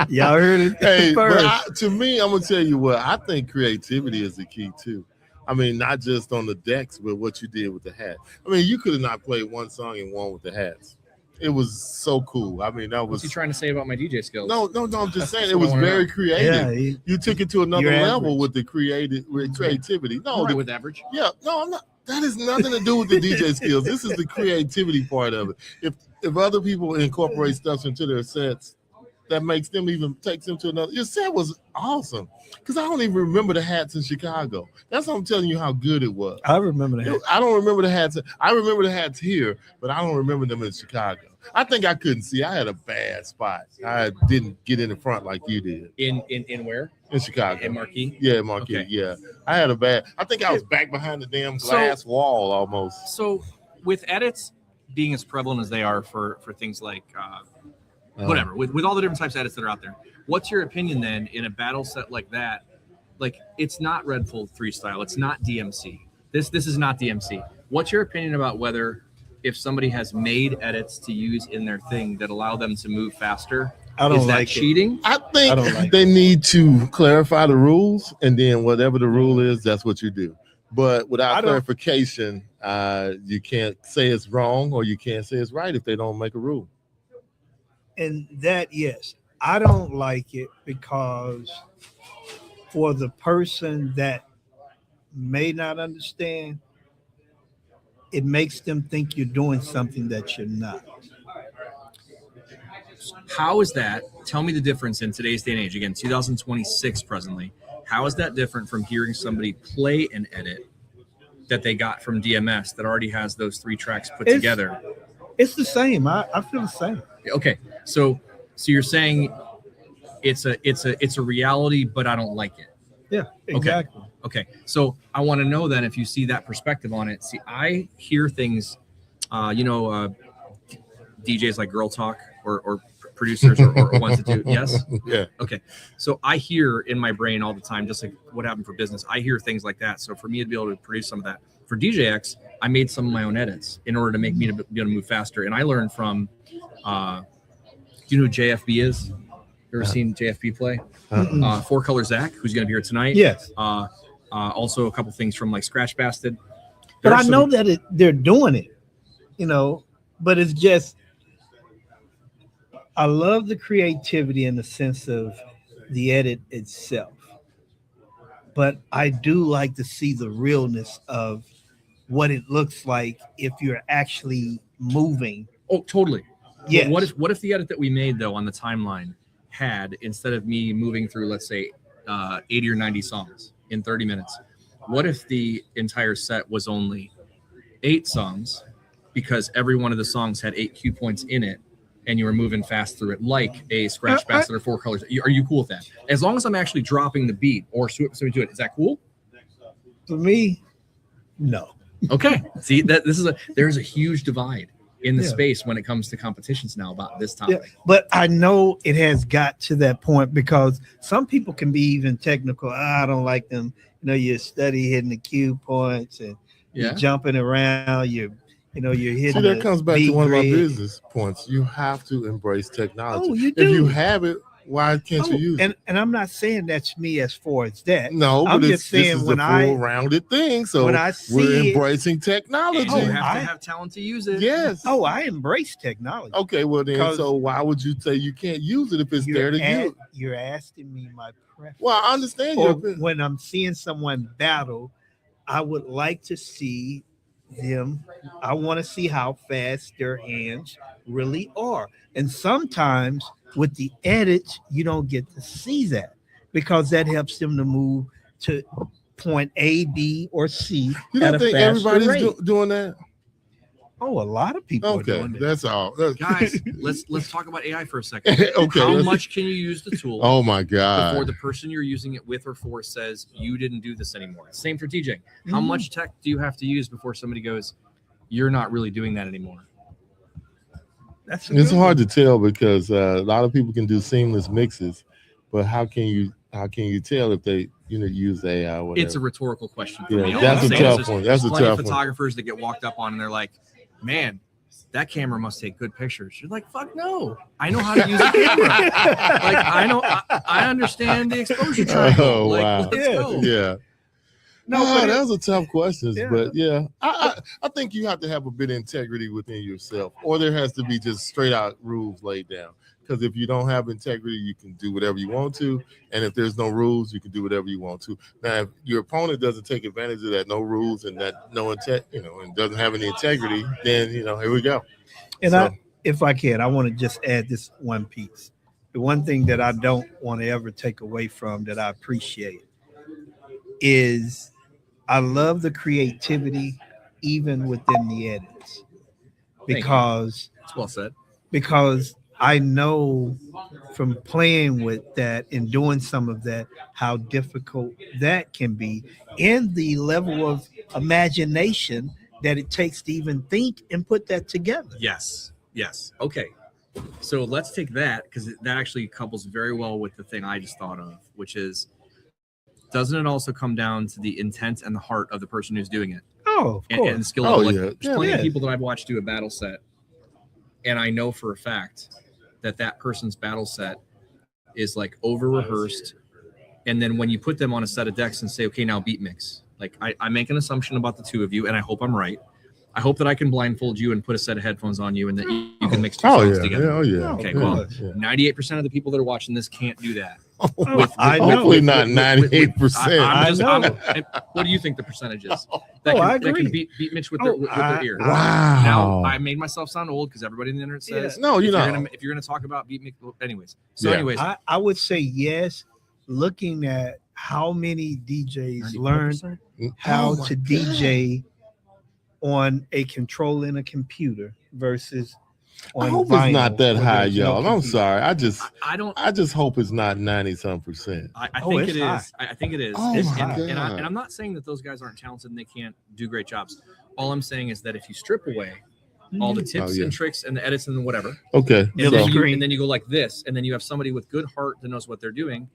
Y'all heard it first. But to me, I'm gonna tell you what I think. Creativity is the key too. I mean, not just on the decks, but what you did with the hat. I mean, you could have not played one song and one with the hats. It was so cool. I mean, that was. What's he trying to say about my DJ skills? No. I'm just saying it was very creative. Yeah, you took it to another level average. with the creativity. No, with average. Yeah, no, I'm not. That has nothing to do with the DJ skills. This is the creativity part of it. If other people incorporate stuff into their sets, that makes them even takes them to another. Your set was awesome because I don't even remember the hats in Chicago. That's what I'm telling you how good it was. I remember that. I don't remember the hats. I remember the hats here, but I don't remember them in Chicago. I think I couldn't see. I had a bad spot. I didn't get in the front like you did. In where? In Chicago. In Marquee? Yeah, Marquee. Okay. Yeah. I had a bad. I think I was back behind the damn glass wall almost. So with edits being as prevalent as they are for things like whatever, with all the different types of edits that are out there, what's your opinion then in a battle set like that? Like, it's not Red Bull freestyle. It's not DMC. This is not DMC. What's your opinion about whether if somebody has made edits to use in their thing that allow them to move faster, is that cheating? I think they need to clarify the rules, and then whatever the rule is, that's what you do. But without clarification, you can't say it's wrong or you can't say it's right if they don't make a rule. And that, yes, I don't like it because for the person that may not understand, it makes them think you're doing something that you're not. How is that? Tell me the difference in today's day and age. Again, 2026 presently. How is that different from hearing somebody play an edit that they got from DMS that already has those 3 tracks put together? It's the same. I feel the same. Okay, so you're saying it's a reality, but I don't like it. Yeah, exactly. Okay. So I want to know then if you see that perspective on it. See, I hear things, DJs like Girl Talk or producers or ones that do. Yes. Yeah. Okay. So I hear in my brain all the time, just like what happened for business. I hear things like that. So for me to be able to produce some of that for DJX, I made some of my own edits in order to make me to be able to move faster. And I learned from, do you know who JFB is? You ever seen JFB play? 4 Color Zach, who's going to be here tonight. Yes. Also a couple things from like Scratch Bastard. But I know that they're doing it, but it's just, I love the creativity in the sense of the edit itself. But I do like to see the realness of what it looks like if you're actually moving. Oh, totally. Yeah. What if the edit that we made though on the timeline had, instead of me moving through, let's say 80 or 90 songs in 30 minutes, what if the entire set was only 8 songs because every one of the songs had 8 cue points in it and you were moving fast through it like a Scratch Bastard or 4 Colors? Are you cool with that? As long as I'm actually dropping the beat or something to it, is that cool? For me, no. Okay. See, there's a huge divide in the space when it comes to competitions now about this topic. Yeah, but I know it has got to that point because some people can be even technical. I don't like them. You study hitting the cue points and you're jumping around. You're hitting. So that comes back to one of my business points. You have to embrace technology. Oh, you do. If you have it, Why can't you use it? And I'm not saying that's me as far as that. No, I'm but just saying this is when a full-rounded thing. So when I see we're it- embracing technology. And you have to have talent to use it. Yes. I embrace technology. Okay, well then, 'Cause so why would you say you can't use it if it's there to use? You're asking me my preference. Well, I understand Or your opinion. when I'm seeing someone battle, I would like to see them. I want to see how fast their hands really are. And sometimes with the edits, you don't get to see that because that helps them to move to point A, B, or C. You don't at a think faster everybody's rate. doing that? Oh, a lot of people are Okay, doing that. that's all. Guys, let's talk about AI for a second. Okay, How let's- much can you use the tool Oh my God. before the person you're using it with or for says you didn't do this anymore? Same for DJing. How Mhm. much tech do you have to use before somebody goes, you're not really doing that anymore? That's a It's good hard one. to tell because a lot of people can do seamless mixes, but how can you tell if they use AI or whatever? It's a rhetorical question for Yeah, me. All that's I'm a saying is tough there's one. That's a plenty of tough one. photographers that get walked up on and they're like, man, that camera must take good pictures. You're like, fuck no. I know how to use a camera. I understand the exposure triangle. Oh, like, wow. let's go. Yeah. No, No, but that was a tough question, Yeah. but yeah, I think you have to have a bit of integrity within yourself, or there has to be just straight out rules laid down. Because if you don't have integrity, you can do whatever you want to, and if there's no rules, you can do whatever you want to. Now, if your opponent doesn't take advantage of that, no rules and that no intent, and doesn't have any integrity, then here we go. And So- if I can, I want to just add this one piece. The one thing that I don't want to ever take away from that I appreciate is I love the creativity even within the edits you. because It's well said. I know from playing with that and doing some of that how difficult that can be and the level of imagination that it takes to even think and put that together. Yes. Okay. So let's take that because that actually couples very well with the thing I just thought of, which is, doesn't it also come down to the intent and the heart of the person who's doing it? Oh, of course. And the skill level. Oh, Like, yeah. there's Yeah, plenty of yeah. people that I've watched do a battle set, and I know for a fact that person's battle set is like over rehearsed. And then when you put them on a set of decks and say, okay, now beat mix, like I make an assumption about the two of you, and I hope I'm right. I hope that I can blindfold you and put a set of headphones on you and that you can mix two Oh songs yeah, together. oh yeah. Okay, yeah, cool. yeah. 98% of the people that are watching this can't do that. I know. Hopefully not with- 98%. I what do you think the percentage is? I That agree. can beat Mitch with their ear. Wow. Now I made myself sound old because everybody on the internet says No, you're not. if you're gonna talk about beat Mitch, anyways. So Yeah. anyways, I would say yes, looking at how many DJs learn 95%? how Oh my to God. DJ on a controller in a computer versus on I hope vinyl it's not that where high, there's no y'all. I'm computer. sorry. I don't. I just hope it's not 90-some%. I Oh, think it's it is. high. I think it is. Oh It's my high. God. And I'm not saying that those guys aren't talented and they can't do great jobs. All I'm saying is that if you strip away all the tips Oh, yeah. and tricks and the edits and whatever, Okay. and Middle then, screen. and then you go like this, and then you have somebody with good heart that knows what they're doing,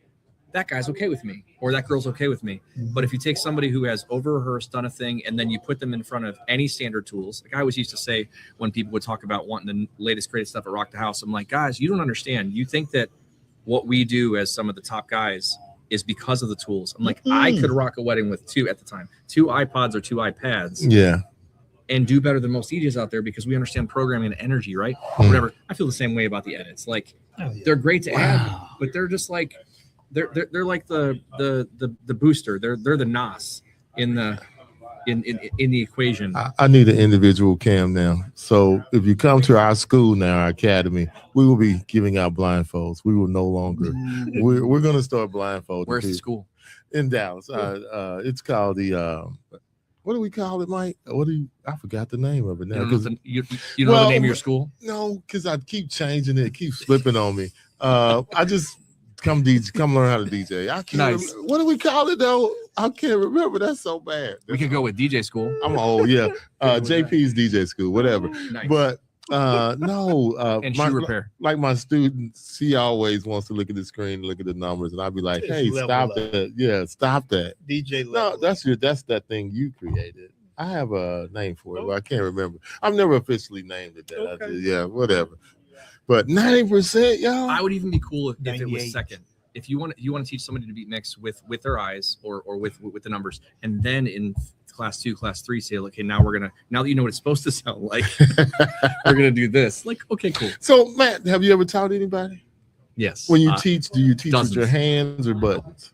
that guy's okay with me, or that girl's okay with me. But if you take somebody who has over-rehearsed, done a thing, and then you put them in front of any standard tools, like I always used to say when people would talk about wanting the latest, greatest stuff at Rock the House, I'm like, guys, you don't understand. You think that what we do as some of the top guys is because of the tools. I'm like, I could rock a wedding with two iPods or two iPads Yeah. and do better than most DJs out there because we understand programming and energy, right? Whatever. I feel the same way about the edits. Like Oh, yeah. they're great to add, but they're just like they're like the booster. They're the NOS in the equation. I need an individual cam now. So if you come to our school now, our academy, we will be giving out blindfolds. We will no longer. We're going to start blindfolding. Where's the people school? in Dallas? It's called the. What do we call it, Mike? I forgot the name of it now. You don't know, 'cause- you know Well, the name of your school? No, because I keep changing it. It keeps slipping on me. I just come learn how to DJ. I can't. Nice. What do we call it though? I can't remember. That's so bad. We could go with DJ school. I'm old. Yeah. JP's DJ school, whatever. Nice. But no. And shoe repair. Like my students, she always wants to look at the screen, look at the numbers, and I'd be like, Just "Hey, level stop up. that! Yeah, stop that." DJ No, level. that's that thing you created. I have a name for it, but I can't remember. I've never officially named it that. Okay. Yeah, whatever. But 90%, y'all. I would even be cool if it was 98. second. If you want to teach somebody to beat mix with their eyes or with the numbers, and then in class 2, class 3, say, okay, now that you know what it's supposed to sound like, we're gonna do this. Like, okay, cool. So, Matt, have you ever taught anybody? Yes. When you teach, do you teach dozens. with your hands or buttons?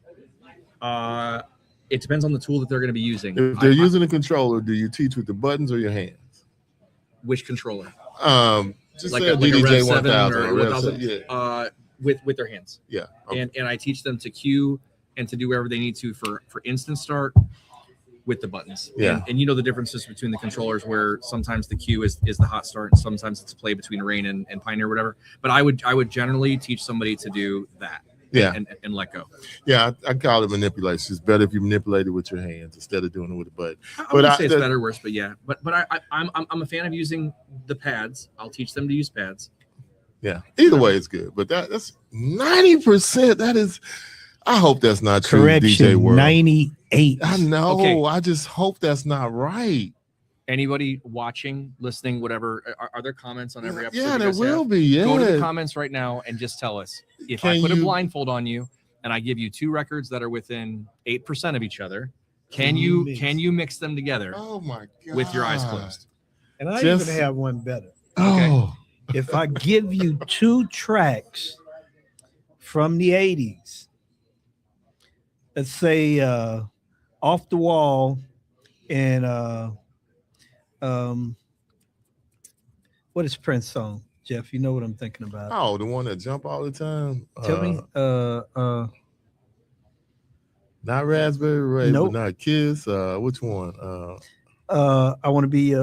It depends on the tool that they're going to be using. If they're using a controller, do you teach with the buttons or your hands? Which controller? Just like say a DJing Rev 7 1000 or Rev 1000. 7, yeah. With their hands. Yeah. Okay. And I teach them to cue and to do whatever they need to for instant start with the buttons. Yeah. And you know the differences between the controllers, where sometimes the cue is the hot start and sometimes it's a play between Rain and Pioneer or whatever. But I would generally teach somebody to do that. Yeah. And let go. Yeah, I call it manipulation. It's better if you manipulate it with your hands instead of doing it with a button. I wouldn't say it's better or worse, but yeah. But I'm a fan of using the pads. I'll teach them to use pads. Yeah. Either way, it's good. But that's 90%. That is. I hope that's not true. Correction, DJ world. 98. I know. Okay. I just hope that's not right. Anybody watching, listening, whatever, are there comments on every episode? Yeah, you there guys will have? be. Yeah. Go to the comments right now and just tell us, if I put a blindfold on you and I give you 2 records that are within 8% of each other, can you mix them together? Oh my God. With your eyes closed? And I Just- even have one better. Oh. If I give you 2 tracks from the 80s, let's say Off the Wall and what is Prince song? Jeff, you know what I'm thinking about. Oh, the one that jump all the time. Tell me. Not Raspberry Ray, Nope. but not Kiss. Which one? I want to be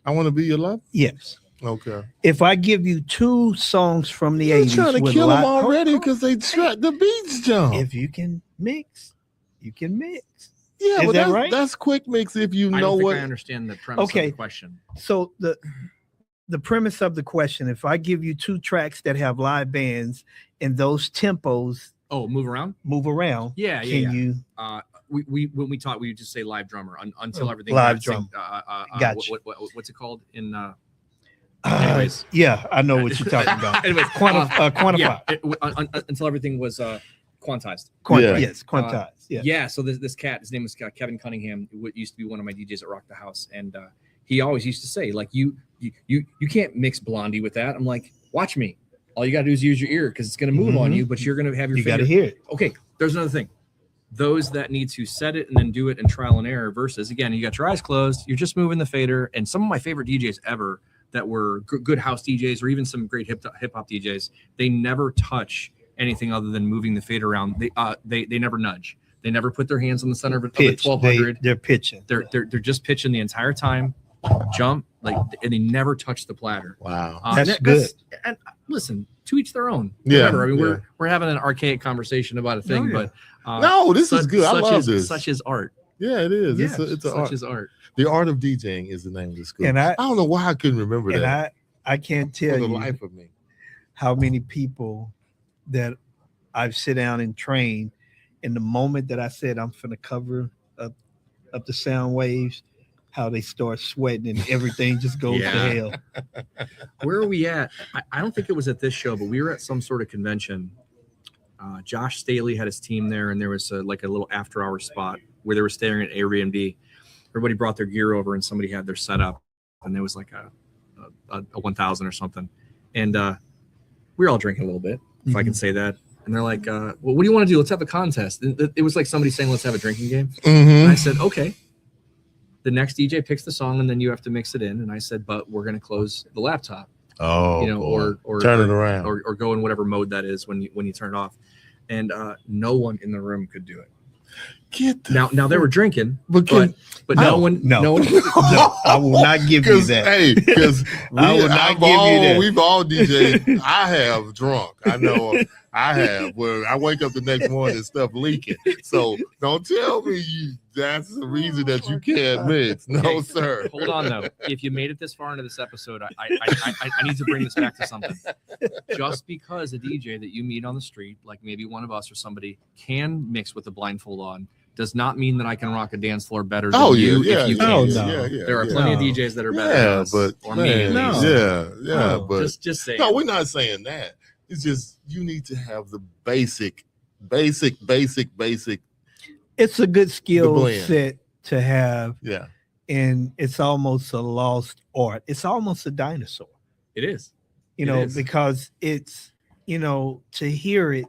I Want to Be Your Love. yes. Okay. If I give you 2 songs from the You're 80s, trying to with kill them lot- already because they the beats jump. If you can mix, you can mix. Yeah, Is but that right? that's quick mix if you I know don't think what. I understand the premise of the question. So the premise of the question: if I give you 2 tracks that have live bands and those tempos Oh, move around? move around, Yeah. can you? We when we taught, we would just say live drummer until everything Live got synced. drum. Gotcha. What's it called in? Anyways. Yeah, I know what you're talking about. Anyways, Quantify. Yeah, until everything was quantized. Yeah. Yes, quantized. Yeah. Yeah. So this cat, his name was Kevin Cunningham, who used to be one of my DJs at Rock the House, and he always used to say, like, you can't mix Blondie with that. I'm like, watch me. All you got to do is use your ear because it's going to move on you, but you're going to have your You finger. got to hear it. Okay, there's another thing. Those that need to set it and then do it in trial and error versus, again, you got your eyes closed, you're just moving the fader. And some of my favorite DJs ever that were good house DJs or even some great hip hop DJs, they never touch anything other than moving the fader around. They never nudge. They never put their hands on the center of the Pitch. 1200. They're pitching. They're just pitching the entire time, jump, and they never touch the platter. Wow. That's good. And listen, to each their own. Yeah, Whatever. I mean, yeah. we're having an archaic conversation about a thing, yeah. but No, this is good. I love this. Such is art. Yeah, it is. Yes, It's an such art. is art. The Art of DJing is the name of the school. And I don't know why I couldn't remember and that I can't for tell the you life of me. how many people that I've sit down and trained. In the moment that I said I'm finna cover up the sound waves, how they start sweating and everything just goes to Yeah. hell. Where are we at? I don't think it was at this show, but we were at some sort of convention. Josh Staley had his team there, and there was a little after-hour spot where they were staying at Airbnb. Everybody brought their gear over, and somebody had their setup, and there was like a 1,000 or something. And we were all drinking a little bit, if I can say that. And they're like, well, what do you want to do? Let's have a contest. It was like somebody saying, let's have a drinking game. And I said, okay. The next DJ picks the song, and then you have to mix it in. And I said, but we're going to close the laptop, Oh, or turn it around. or go in whatever mode that is when you turn it off. And no one in the room could do it. Get the Now they were drinking, But but no one. No, I will not give you that. Hey, because I will not give you that. We've all DJed. I have drunk. I know I have. Where I wake up the next morning and stuff leaking. So don't tell me that's the reason that you can't mix. No, Okay, sir. Hold on though. If you made it this far into this episode, I need to bring this back to something. Just because a DJ that you meet on the street, like maybe one of us or somebody, can mix with a blindfold on, does not mean that I can rock a dance floor better than Oh, you. yeah, if you yeah, can. yeah, There are plenty of DJs that are better than us, but or man, me. At least. but Just saying. no, we're not saying that. It's just you need to have the basic. It's a good skill blend. set to have, Yeah, and it's almost a lost art. It's almost a dinosaur, It is. you It know, is. because it's, you know, to hear it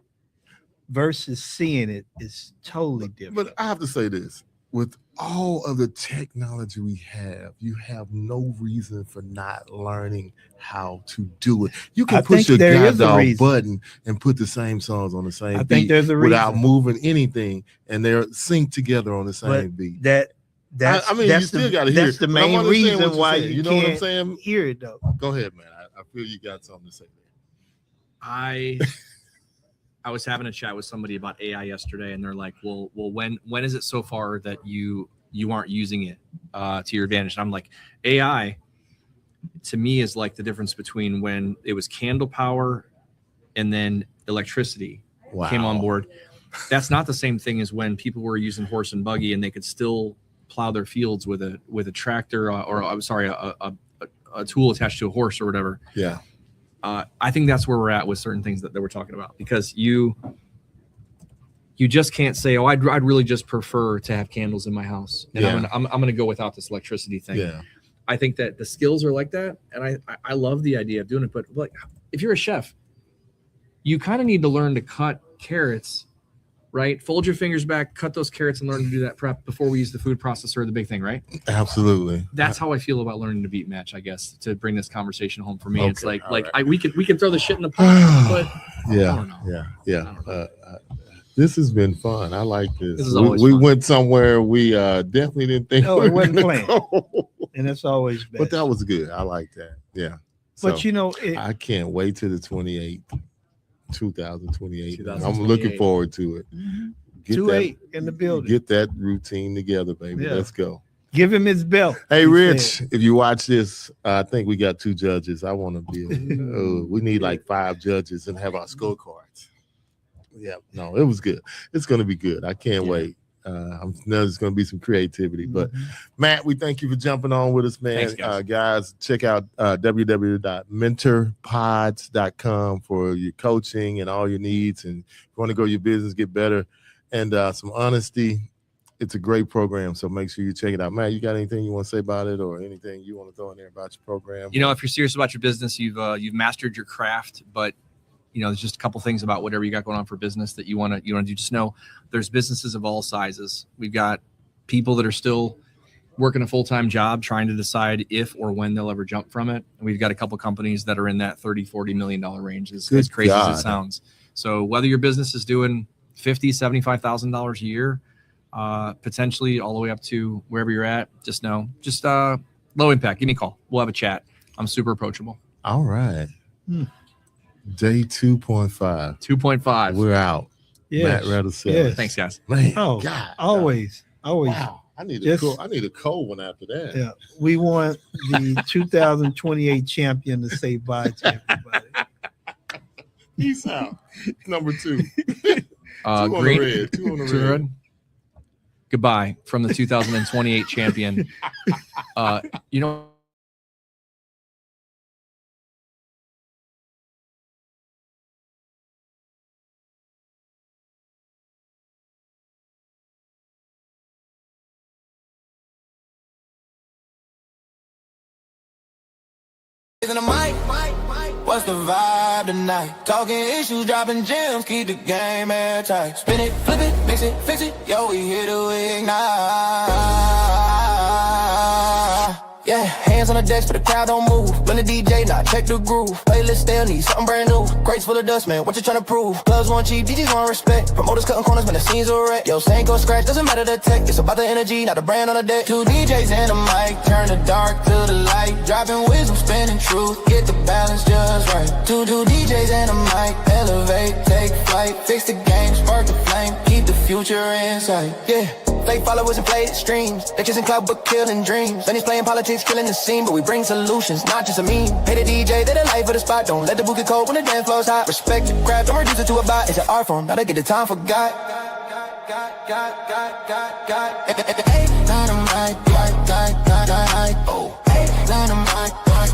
versus seeing it is totally different. but I have to say this: with all of the technology we have, you have no reason for not learning how to do it. You can I push think your there is a goddamn reason. button and put the same songs on the same I beat think there's a without reason. moving anything, and they're synced together on the same beat. That's I mean, that's you still the, got to hear that's it, the but I'm main understanding what reason you're why saying. you know what I'm can't saying? hear it though. Go ahead, man. I feel you got something to say there. I was having a chat with somebody about AI yesterday, and they're like, well, when is it so far that you aren't using it to your advantage? And I'm like, AI to me is like the difference between when it was candle power and then electricity came on board. That's not the same thing as when people were using horse and buggy and they could still plow their fields with a tractor or I'm sorry, a tool attached to a horse or whatever. Yeah. I think that's where we're at with certain things that we're talking about, because you just can't say, oh, I'd really just prefer to have candles in my house, and I'm gonna go without this electricity thing. Yeah. I think that the skills are like that, and I love the idea of doing it. But like, if you're a chef, you kind of need to learn to cut carrots, right? Fold your fingers back, cut those carrots, and learn to do that prep before we use the food processor, the big thing, right? Absolutely. That's how I feel about learning to beat match, I guess, to bring this conversation home for me. Okay, It's like right. we can throw the shit in the pot, but I don't know. Yeah. This has been fun. I like this. This is always we fun. went somewhere we definitely didn't think No, we it were wasn't gonna planned. go. And it's always best. But that was good. I like that. Yeah. But So, you know, I can't wait till the 28th, 2028. I'm 2028. looking forward to it. Get 2-8 in the building. Get that routine together, baby. Yeah. Let's go. Give him his belt. Hey, he Rich, said. if you watch this, I think we got 2 judges. I want to be. We need like 5 judges and have our scorecards. Yeah, no, it was good. It's going to be good. I can't wait. I know there's going to be some creativity. But Matt, we thank you for jumping on with us, man. Thanks, guys, check out www.mentorpods.com for your coaching and all your needs. And if you want to grow your business, get better, and some honesty. It's a great program, so make sure you check it out. Matt, you got anything you want to say about it, or anything you want to throw in there about your program? You know, if you're serious about your business, you've mastered your craft, but you know, there's just a couple things about whatever you got going on for business that you want to do. Just know there's businesses of all sizes. We've got people that are still working a full-time job trying to decide if or when they'll ever jump from it. And we've got a couple companies that are in that $30-40 million range, as crazy as it sounds. So whether your business is doing $50,000-$75,000 a year, potentially all the way up to wherever you're at, just know, low impact. Give me a call. We'll have a chat. I'm super approachable. All right. Day 2.5. 2.5. We're out. Yes. Matt Radicelli. Yes. Thanks, guys. Man, Oh, God. always. Wow. I need a cold one after that. Yeah. We want the 2028 champion to say bye to everybody. Peace out. Number 2. Two on the Green. red. 2 on the To the red. red. Goodbye from the 2028 champion. You know, In the mic, what's the vibe tonight? Talking issues, dropping gems, keep the game airtight. Spin it, flip it, mix it, fix it, yo, we here to ignite. Yeah, hands on the decks, but the crowd don't move. Run the DJ, now check the groove. Playlist still need something brand new. Crates full of dust, man, what you tryna prove? Clubs want cheap, DJs want respect. Promoters cutting corners, man, the scenes are wrecked. Yo, Saint go scratch, doesn't matter the tech. It's about the energy, not the brand on the deck. 2 DJs and a mic, turn the dark to the light. Dropping wisdom, spinning truth, get the balance just right. 2 DJs and a mic, elevate, take flight. Fix the game, spark the flame, keep the future in sight. Yeah. Fake followers and played streams. They chasing clout but killing dreams. Then he's playing politics, killing the scene. But we bring solutions, not just a meme. Pay the DJ, they the life of the spot. Don't let the boot get cold when the dance floor's hot. Respect your craft, don't reduce it to a bot. It's an art form, now they get the time forgot. Hey, dynamite, oh. Hey, dynamite, hey,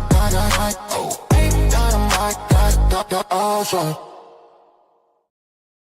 dynamite, oh. Hey, dynamite,